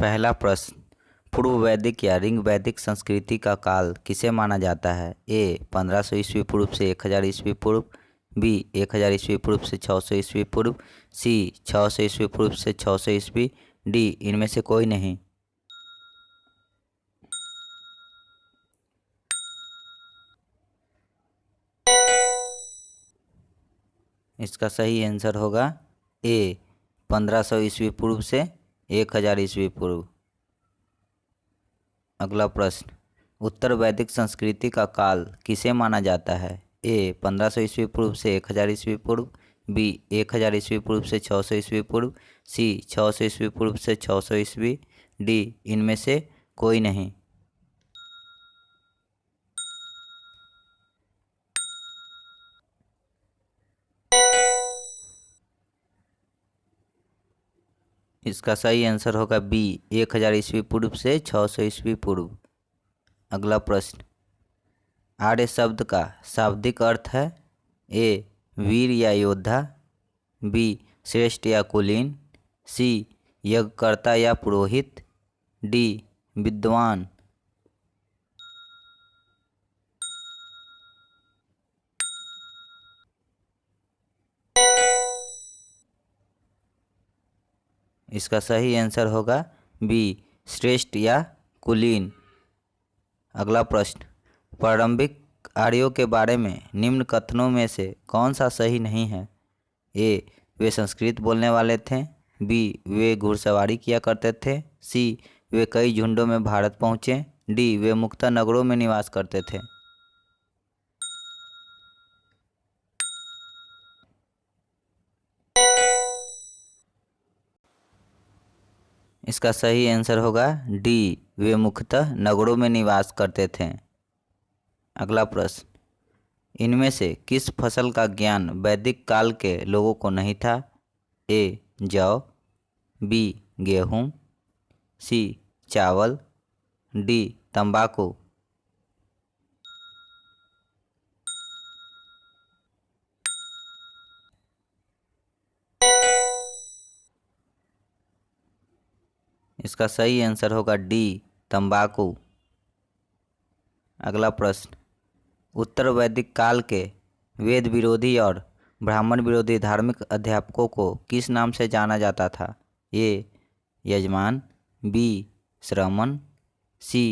पहला प्रश्न, पूर्व वैदिक या ऋग वैदिक संस्कृति का काल किसे माना जाता है? ए 1500 ईस्वी पूर्व से 1000 ईस्वी पूर्व, बी 1000 ईस्वी पूर्व से 600 ईस्वी पूर्व, सी 600 ईस्वी पूर्व से 600 ईस्वी, डी इनमें से कोई नहीं। इसका सही आंसर होगा ए 1500 ईस्वी पूर्व से 1000 ईस्वी पूर्व। अगला प्रश्न, उत्तर वैदिक संस्कृति का काल किसे माना जाता है? ए 1500 ईस्वी पूर्व से 1000 ईस्वी पूर्व, बी 1000 ईस्वी पूर्व से 600 ईस्वी पूर्व, सी 600 ईस्वी पूर्व से 600 ईस्वी, डी इनमें से कोई नहीं। इसका सही आंसर होगा बी 1000 ईस्वी पूर्व से 600 ईस्वी पूर्व। अगला प्रश्न, आर्य शब्द का शाब्दिक अर्थ है? ए वीर या योद्धा, बी श्रेष्ठ या कुलीन, सी यज्ञकर्ता या पुरोहित, डी विद्वान। इसका सही आंसर होगा बी श्रेष्ठ या कुलीन। अगला प्रश्न, प्रारंभिक आर्यों के बारे में निम्न कथनों में से कौन सा सही नहीं है? ए वे संस्कृत बोलने वाले थे, बी वे घुड़सवारी किया करते थे, सी वे कई झुंडों में भारत पहुँचे, डी वे मुख्यतः नगरों में निवास करते थे। इसका सही आंसर होगा डी वे मुख्यतः नगरों में निवास करते थे। अगला प्रश्न, इनमें से किस फसल का ज्ञान वैदिक काल के लोगों को नहीं था? ए जौ, बी गेहूँ, सी चावल, डी तंबाकू। इसका सही आंसर होगा डी तंबाकू। अगला प्रश्न, उत्तर वैदिक काल के वेद विरोधी और ब्राह्मण विरोधी धार्मिक अध्यापकों को किस नाम से जाना जाता था? ए यजमान, बी श्रमण, सी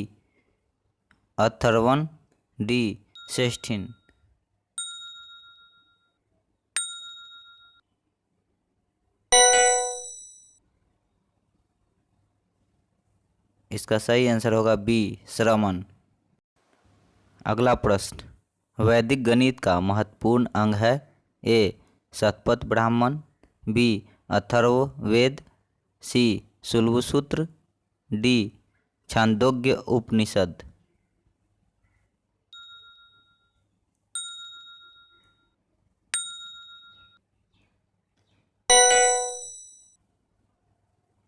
अथर्वण, डी श्रेष्ठिन। इसका सही आंसर होगा बी श्रमण। अगला प्रश्न, वैदिक गणित का महत्वपूर्ण अंग है? ए शतपथ ब्राह्मण, बी अथर्ववेद, सी शुल्बसूत्र, डी छांदोग्य उपनिषद।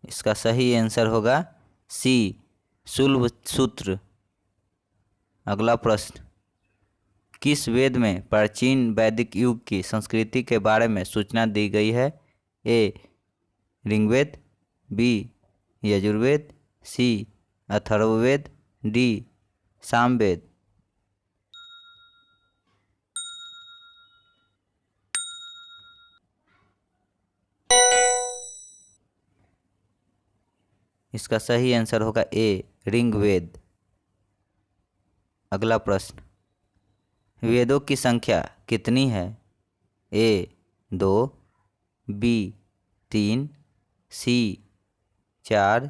इसका सही आंसर होगा सी शुल्बसूत्र। अगला प्रश्न, किस वेद में प्राचीन वैदिक युग की संस्कृति के बारे में सूचना दी गई है? ए ऋग्वेद, बी यजुर्वेद, सी अथर्ववेद, डी सामवेद। इसका सही आंसर होगा ए ऋग्वेद। अगला प्रश्न, वेदों की संख्या कितनी है? ए 2, बी 3, सी 4,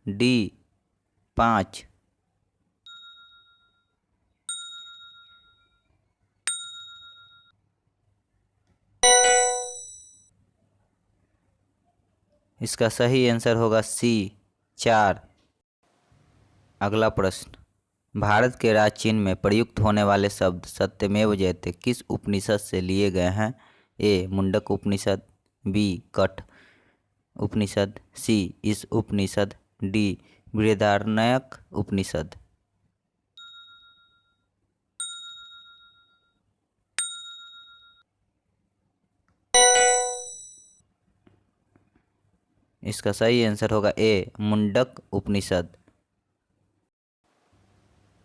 डी 5। इसका सही आंसर होगा सी 4। अगला प्रश्न, भारत के प्राचीन में प्रयुक्त होने वाले शब्द सत्यमेव जयते किस उपनिषद से लिए गए हैं? ए मुंडक उपनिषद, बी कठ उपनिषद, सी इस उपनिषद, डी बृहदारण्यक उपनिषद। इसका सही आंसर होगा ए मुंडक उपनिषद।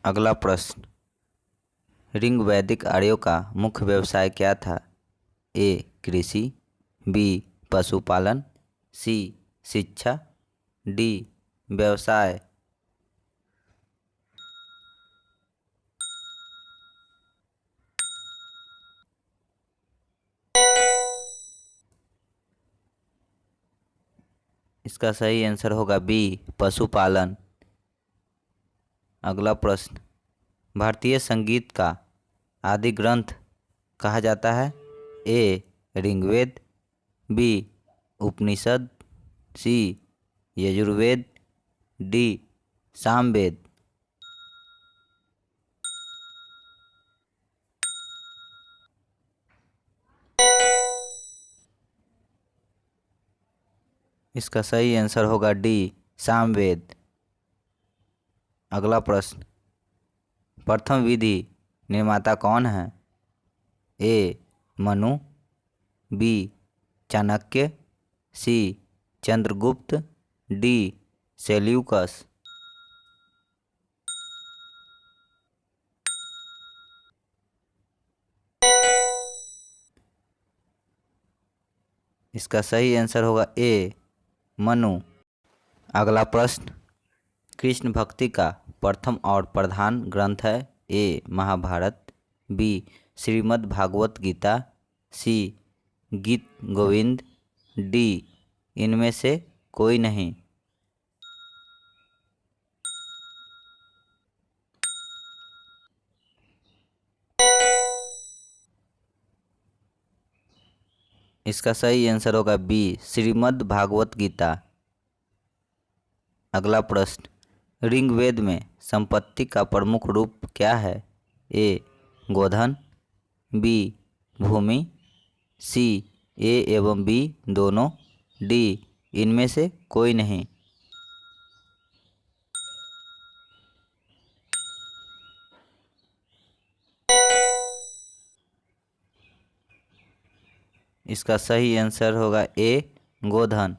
अगला प्रश्न, ऋग्वैदिक आर्यों का मुख्य व्यवसाय क्या था? ए कृषि, बी पशुपालन, सी शिक्षा, डी व्यवसाय। इसका सही आंसर होगा बी पशुपालन। अगला प्रश्न, भारतीय संगीत का आदि ग्रंथ कहा जाता है? ए ऋग्वेद, बी उपनिषद, सी यजुर्वेद, डी सामवेद। इसका सही आंसर होगा डी सामवेद। अगला प्रश्न, प्रथम विधि निर्माता कौन है? ए मनु, बी चाणक्य, सी चंद्रगुप्त, डी सेल्यूकस। इसका सही आंसर होगा ए मनु। अगला प्रश्न, कृष्ण भक्ति का प्रथम और प्रधान ग्रंथ है? ए महाभारत, बी श्रीमद् भागवत गीता, सी गीत गोविंद, डी इनमें से कोई नहीं। इसका सही आंसर होगा बी श्रीमद् भागवत गीता। अगला प्रश्न, ऋग्वेद में संपत्ति का प्रमुख रूप क्या है? ए गोधन, बी भूमि, सी ए एवं बी दोनों, डी इनमें से कोई नहीं। इसका सही आंसर होगा ए गोधन।